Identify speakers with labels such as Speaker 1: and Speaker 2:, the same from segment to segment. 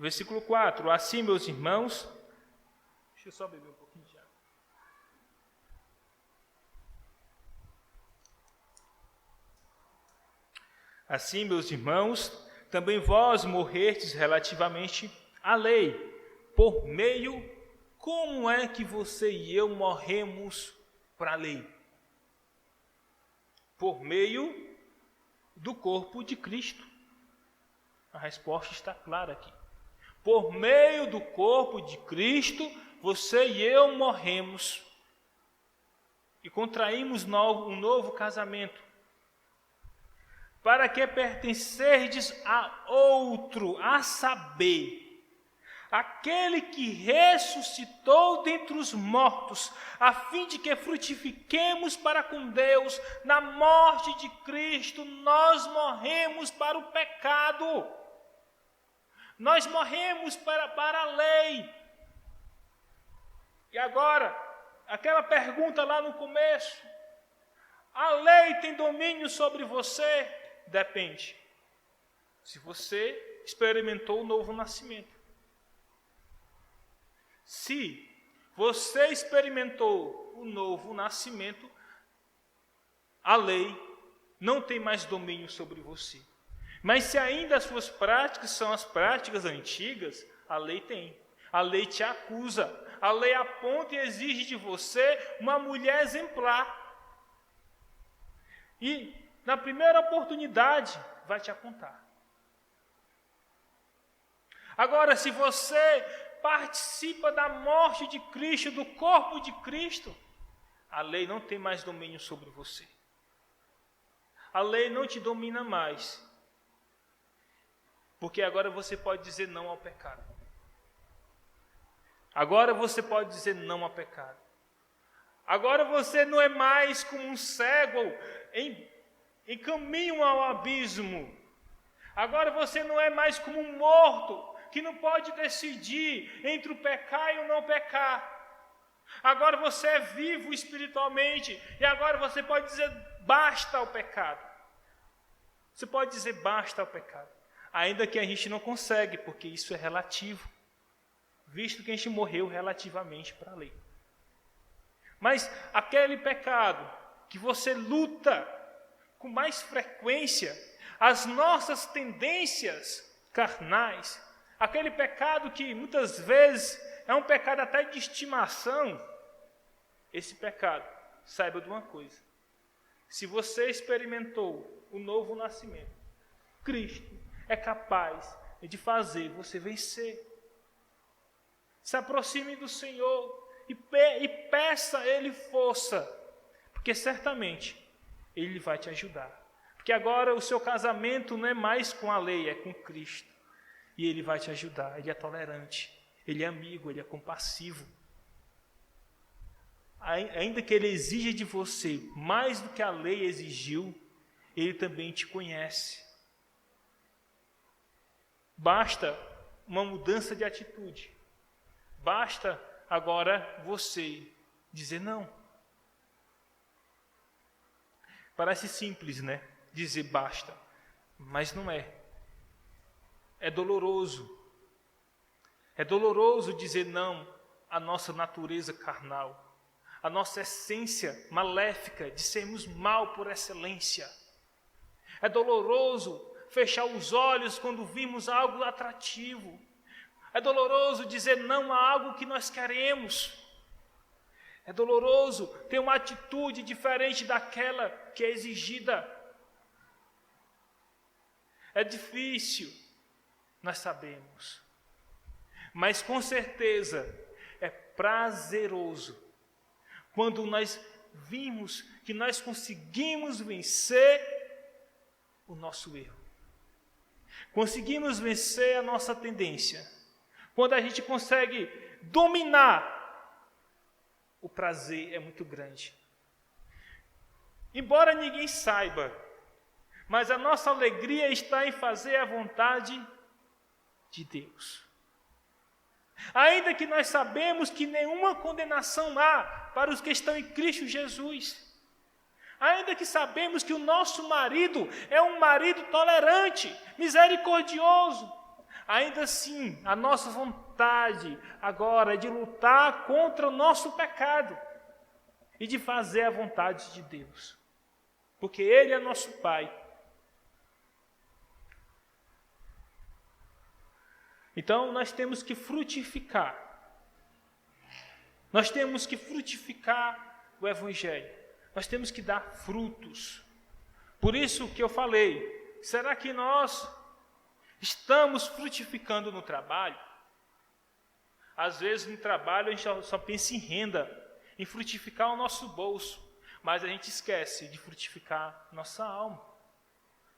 Speaker 1: Versículo 4. Assim, meus irmãos... Deixa eu só beber um pouquinho de água. Assim, meus irmãos, também vós morrestes relativamente à lei, por meio... Como é que você e eu morremos para a lei? Por meio do corpo de Cristo. A resposta está clara aqui. Por meio do corpo de Cristo, você e eu morremos e contraímos um novo casamento, para que pertencerdes a outro, a saber, aquele que ressuscitou dentre os mortos, a fim de que frutifiquemos para com Deus. Na morte de Cristo, nós morremos para o pecado. Nós morremos para a lei. E agora, aquela pergunta lá no começo: a lei tem domínio sobre você? Depende. Se você experimentou o novo nascimento. Se você experimentou o novo nascimento, a lei não tem mais domínio sobre você. Mas se ainda as suas práticas são as práticas antigas, a lei tem. A lei te acusa. A lei aponta e exige de você uma mulher exemplar. E na primeira oportunidade vai te apontar. Agora, se você participa da morte de Cristo, do corpo de Cristo, a lei não tem mais domínio sobre você. A lei não te domina mais. Porque agora você pode dizer não ao pecado. Agora você pode dizer não ao pecado. Agora você não é mais como um cego em caminho ao abismo. Agora você não é mais como um morto que não pode decidir entre o pecar e o não pecar. Agora você é vivo espiritualmente e agora você pode dizer basta ao pecado. Você pode dizer basta ao pecado, ainda que a gente não consegue, porque isso é relativo, visto que a gente morreu relativamente para a lei. Mas aquele pecado que você luta com mais frequência, as nossas tendências carnais, aquele pecado que muitas vezes é um pecado até de estimação, esse pecado, saiba de uma coisa: se você experimentou o novo nascimento, Cristo é capaz de fazer você vencer. Se aproxime do Senhor e peça a Ele força, porque certamente Ele vai te ajudar. Porque agora o seu casamento não é mais com a lei, é com Cristo. E Ele vai te ajudar. Ele é tolerante, Ele é amigo, Ele é compassivo. Ainda que Ele exija de você mais do que a lei exigiu, Ele também te conhece. Basta uma mudança de atitude. Basta agora você dizer não. Parece simples, né? Dizer basta, mas não é. É doloroso. É doloroso dizer não à nossa natureza carnal, à nossa essência maléfica de sermos mal por excelência. É doloroso fechar os olhos quando vimos algo atrativo. É doloroso dizer não a algo que nós queremos. É doloroso ter uma atitude diferente daquela que é exigida. É difícil, nós sabemos. Mas com certeza é prazeroso quando nós vimos que nós conseguimos vencer o nosso erro. Conseguimos vencer a nossa tendência. Quando a gente consegue dominar, o prazer é muito grande. Embora ninguém saiba, mas a nossa alegria está em fazer a vontade de Deus. Ainda que nós sabemos que nenhuma condenação há para os que estão em Cristo Jesus. Ainda que sabemos que o nosso marido é um marido tolerante, misericordioso. ainda assim, a nossa vontade agora é de lutar contra o nosso pecado e de fazer a vontade de Deus, porque Ele é nosso Pai. Então, nós temos que frutificar. Nós temos que frutificar o Evangelho. Nós temos que dar frutos. Por isso que eu falei, será que nós estamos frutificando no trabalho? Às vezes no trabalho a gente só pensa em renda, em frutificar o nosso bolso, mas a gente esquece de frutificar nossa alma.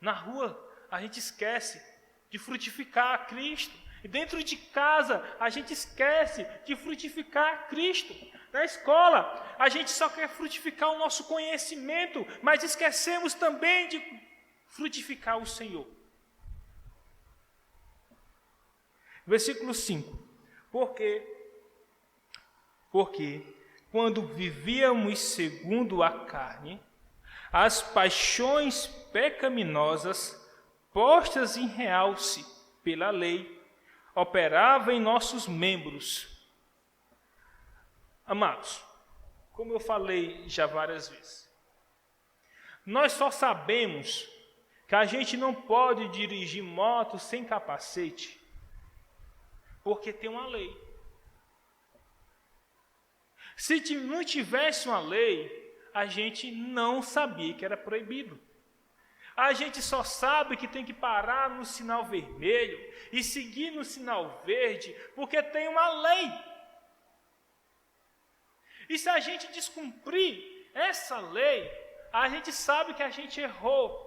Speaker 1: Na rua a gente esquece de frutificar Cristo. E dentro de casa, a gente esquece de frutificar Cristo. Na escola, a gente só quer frutificar o nosso conhecimento, mas esquecemos também de frutificar o Senhor. Versículo 5. Porque quando vivíamos segundo a carne, as paixões pecaminosas, postas em realce pela lei, operava em nossos membros. Amados, como eu falei já várias vezes, nós só sabemos que a gente não pode dirigir moto sem capacete, porque tem uma lei. Se não tivesse uma lei, a gente não sabia que era proibido. A gente só sabe que tem que parar no sinal vermelho e seguir no sinal verde, porque tem uma lei. E se a gente descumprir essa lei, a gente sabe que a gente errou.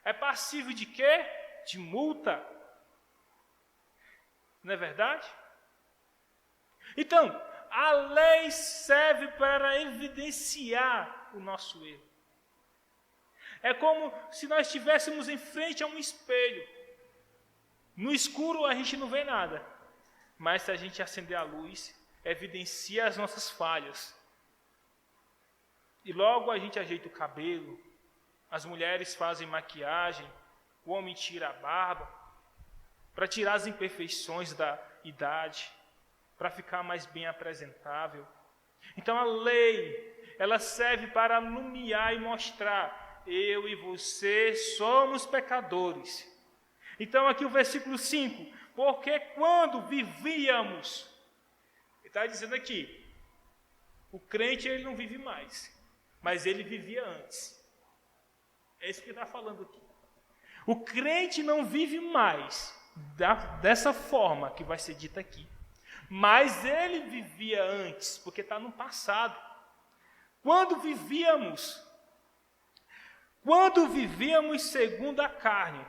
Speaker 1: É passível de quê? De multa. Não é verdade? Então, a lei serve para evidenciar o nosso erro. É como se nós estivéssemos em frente a um espelho. No escuro a gente não vê nada, mas se a gente acender a luz, evidencia as nossas falhas. E logo a gente ajeita o cabelo, as mulheres fazem maquiagem, o homem tira a barba, para tirar as imperfeições da idade, para ficar mais bem apresentável. Então a lei, ela serve para alumiar e mostrar: eu e você somos pecadores. Então aqui o versículo 5, porque quando vivíamos, ele está dizendo aqui, o crente ele não vive mais, mas ele vivia antes. É isso que ele está falando aqui. O crente não vive mais dessa forma que vai ser dita aqui, mas ele vivia antes, porque está no passado. Quando vivíamos segundo a carne,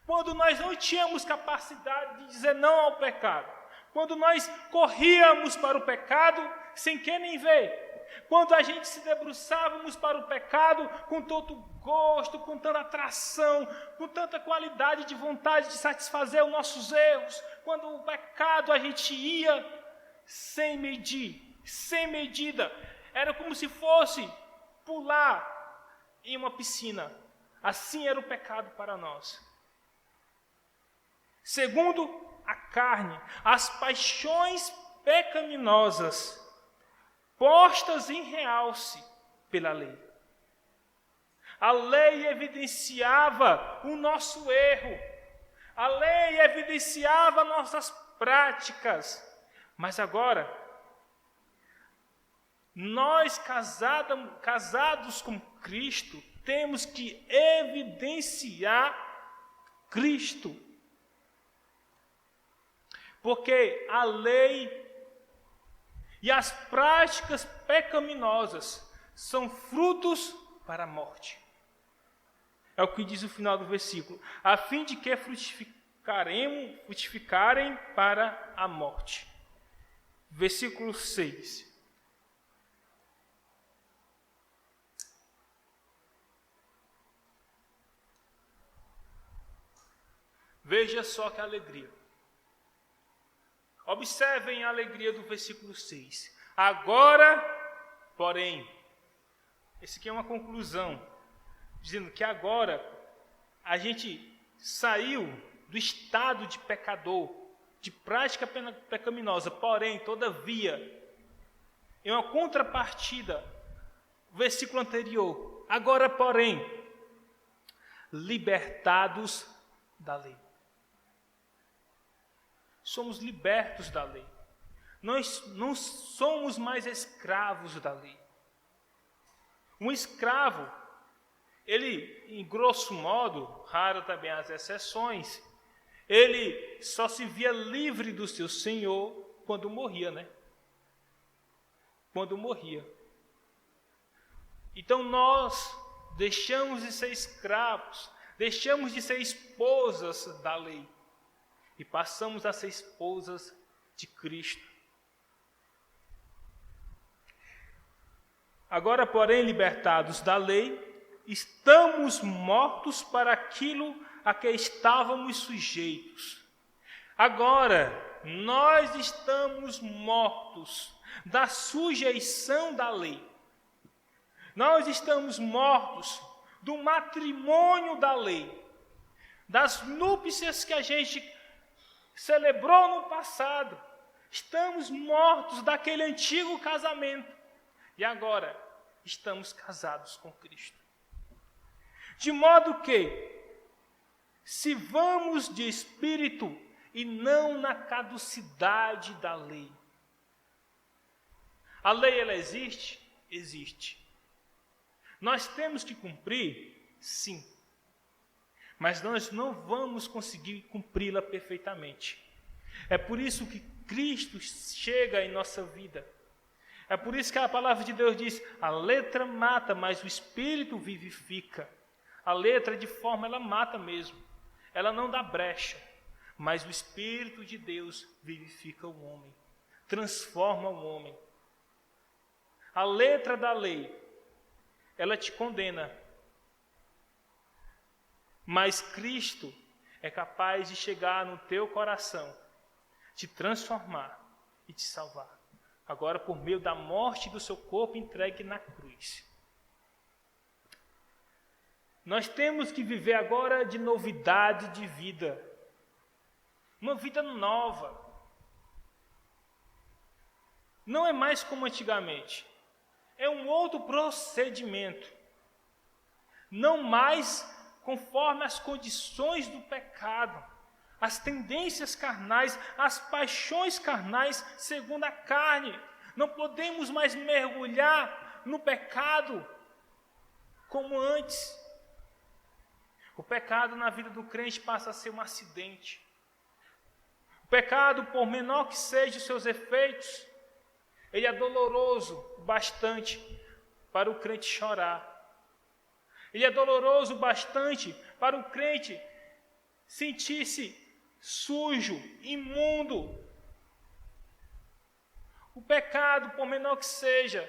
Speaker 1: quando nós não tínhamos capacidade de dizer não ao pecado, quando nós corríamos para o pecado sem querer nem ver, quando a gente se debruçávamos para o pecado com todo gosto, com tanta atração, com tanta qualidade de vontade de satisfazer os nossos erros, quando o pecado a gente ia sem medir, sem medida, era como se fosse pular em uma piscina. Assim era o pecado para nós. Segundo a carne, as paixões pecaminosas, postas em realce pela lei. A lei evidenciava o nosso erro. A lei evidenciava nossas práticas. Mas agora, nós casados com Cristo, temos que evidenciar Cristo. Porque a lei e as práticas pecaminosas são frutos para a morte. É o que diz o final do versículo. A fim de que frutificarem para a morte. Versículo 6. Veja só que alegria. Observem a alegria do versículo 6. Agora, porém, esse aqui é uma conclusão, dizendo que agora a gente saiu do estado de pecador, de prática pecaminosa. Porém, todavia, em uma contrapartida, versículo anterior, agora, porém, libertados da lei. Somos libertos da lei. Nós não somos mais escravos da lei. Um escravo, ele, em grosso modo, raro também as exceções, ele só se via livre do seu senhor quando morria, né? Quando morria. Então nós deixamos de ser escravos, deixamos de ser esposas da lei e passamos a ser esposas de Cristo. Agora, porém, libertados da lei, estamos mortos para aquilo a que estávamos sujeitos. Agora, nós estamos mortos da sujeição da lei. Nós estamos mortos do matrimônio da lei, das núpcias que a gente celebrou no passado. Estamos mortos daquele antigo casamento. E agora, estamos casados com Cristo. De modo que, se vamos de espírito e não na caducidade da lei. A lei, ela existe? Existe. Nós temos que cumprir? Sim. Mas nós não vamos conseguir cumpri-la perfeitamente. É por isso que Cristo chega em nossa vida. É por isso que a palavra de Deus diz, a letra mata, mas o Espírito vivifica. A letra, de forma, ela mata mesmo. Ela não dá brecha. Mas o Espírito de Deus vivifica o homem. Transforma o homem. A letra da lei, ela te condena. Mas Cristo é capaz de chegar no teu coração, te transformar e te salvar. Agora, por meio da morte do seu corpo entregue na cruz. Nós temos que viver agora de novidade de vida. Uma vida nova. Não é mais como antigamente. É um outro procedimento. Não mais conforme as condições do pecado. As tendências carnais, as paixões carnais segundo a carne. Não podemos mais mergulhar no pecado como antes. O pecado na vida do crente passa a ser um acidente. O pecado, por menor que sejam os seus efeitos, ele é doloroso bastante para o crente chorar. Ele é doloroso bastante para o crente sentir-se sujo, imundo. O pecado, por menor que seja,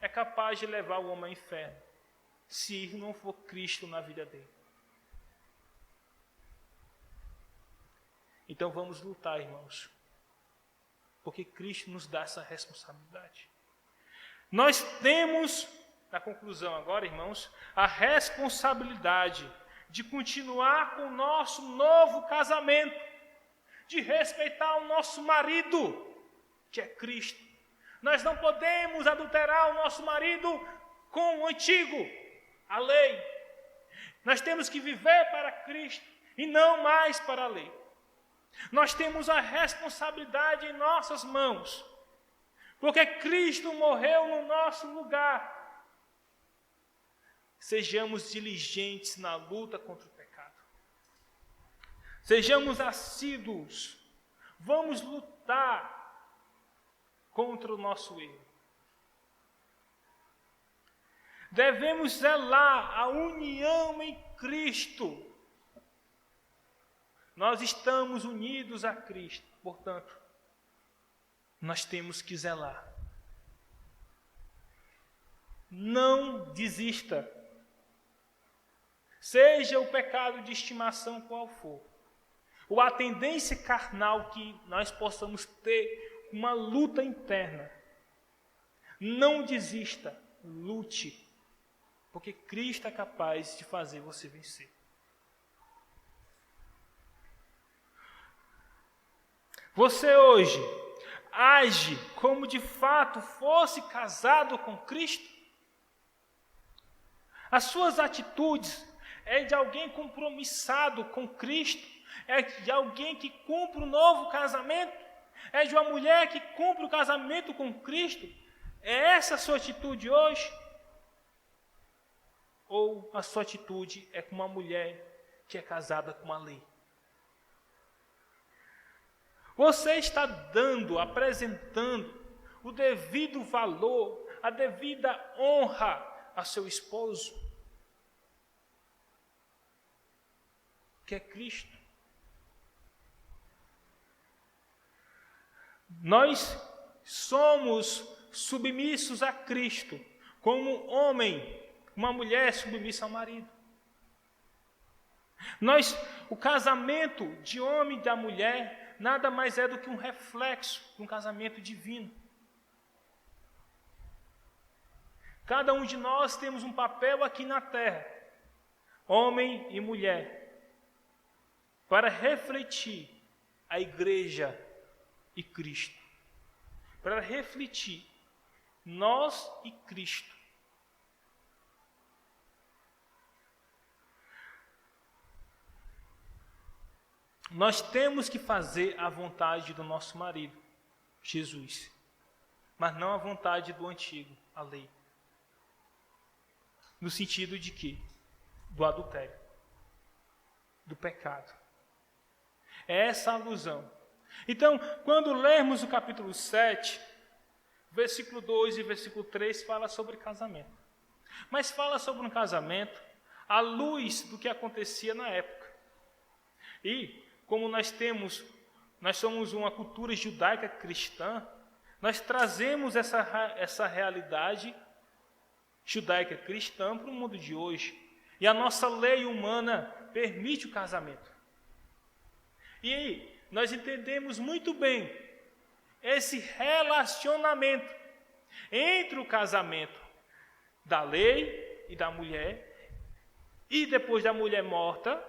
Speaker 1: é capaz de levar o homem ao inferno, se não for Cristo na vida dele. Então vamos lutar, irmãos, porque Cristo nos dá essa responsabilidade. Nós temos, na conclusão agora, irmãos, a responsabilidade de continuar com o nosso novo casamento, de respeitar o nosso marido, que é Cristo. Nós não podemos adulterar o nosso marido com o antigo, a lei. Nós temos que viver para Cristo e não mais para a lei. Nós temos a responsabilidade em nossas mãos, porque Cristo morreu no nosso lugar. Sejamos diligentes na luta contra o pecado. Sejamos assíduos. Vamos lutar contra o nosso erro. Devemos zelar a união em Cristo. Nós estamos unidos a Cristo, portanto, nós temos que zelar. Não desista. Seja o pecado de estimação qual for, ou a tendência carnal que nós possamos ter, uma luta interna. Não desista, lute, porque Cristo é capaz de fazer você vencer. Você hoje age como de fato fosse casado com Cristo? As suas atitudes é de alguém compromissado com Cristo? É de alguém que cumpre um novo casamento? É de uma mulher que cumpre o casamento com Cristo? É essa a sua atitude hoje? Ou a sua atitude é como uma mulher que é casada com a lei? Você está apresentando o devido valor, a devida honra a seu esposo, que é Cristo? Nós somos submissos a Cristo, como um homem, uma mulher submissa ao marido. O casamento de homem e da mulher nada mais é do que um reflexo de um casamento divino. Cada um de nós temos um papel aqui na terra, homem e mulher, para refletir a igreja e Cristo, para refletir nós e Cristo. Nós temos que fazer a vontade do nosso marido, Jesus, mas não a vontade do antigo, a lei. No sentido de quê? Do adultério, do pecado. É essa a alusão. Então, quando lermos o capítulo 7, versículo 2 e versículo 3 fala sobre casamento. Mas fala sobre um casamento à luz do que acontecia na época. E como nós somos uma cultura judaica cristã, nós trazemos essa realidade judaica cristã para o mundo de hoje. E a nossa lei humana permite o casamento. E aí, nós entendemos muito bem esse relacionamento entre o casamento da lei e da mulher, e depois da mulher morta,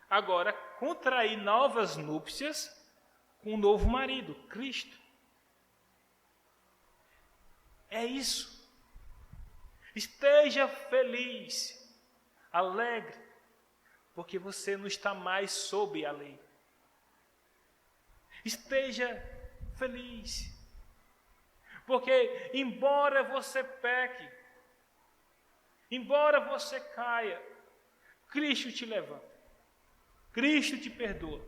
Speaker 1: agora contrair novas núpcias com um novo marido, Cristo. É isso. Esteja feliz, alegre, porque você não está mais sob a lei. Esteja feliz, porque embora você peque, embora você caia, Cristo te levanta. Cristo te perdoa.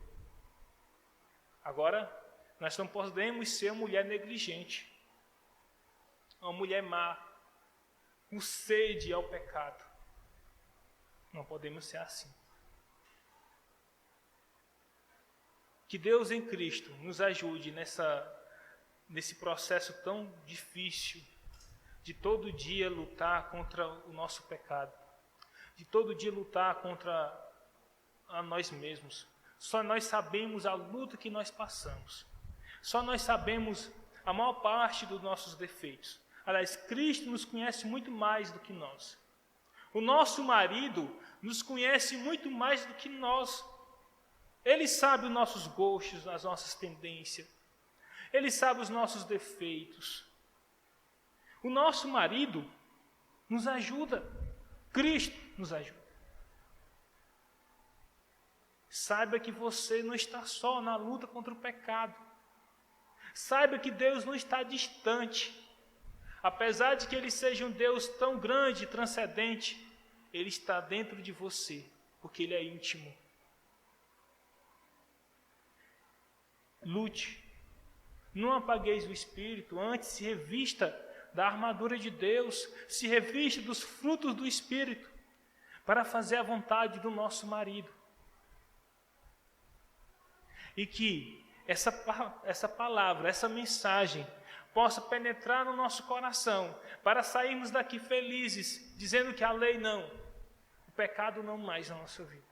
Speaker 1: Agora, nós não podemos ser uma mulher negligente, uma mulher má, com sede ao pecado. Não podemos ser assim. Que Deus em Cristo nos ajude nesse processo tão difícil de todo dia lutar contra o nosso pecado, de todo dia lutar contra a nós mesmos. Só nós sabemos a luta que nós passamos. Só nós sabemos a maior parte dos nossos defeitos. Aliás, Cristo nos conhece muito mais do que nós. O nosso marido nos conhece muito mais do que nós. Ele sabe os nossos gostos, as nossas tendências. Ele sabe os nossos defeitos. O nosso marido nos ajuda. Cristo nos ajuda. Saiba que você não está só na luta contra o pecado. Saiba que Deus não está distante. Apesar de que Ele seja um Deus tão grande e transcendente, Ele está dentro de você, porque Ele é íntimo. Lute. Não apagueis o Espírito, antes se revista da armadura de Deus, se revista dos frutos do Espírito, para fazer a vontade do nosso marido. E que essa palavra, essa mensagem, possa penetrar no nosso coração, para sairmos daqui felizes, dizendo que a lei não, o pecado não mais na nossa vida.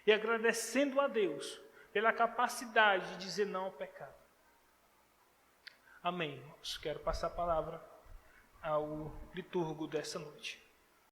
Speaker 1: E agradecendo a Deus pela capacidade de dizer não ao pecado. Amém, irmãos. Quero passar a palavra ao liturgo dessa noite.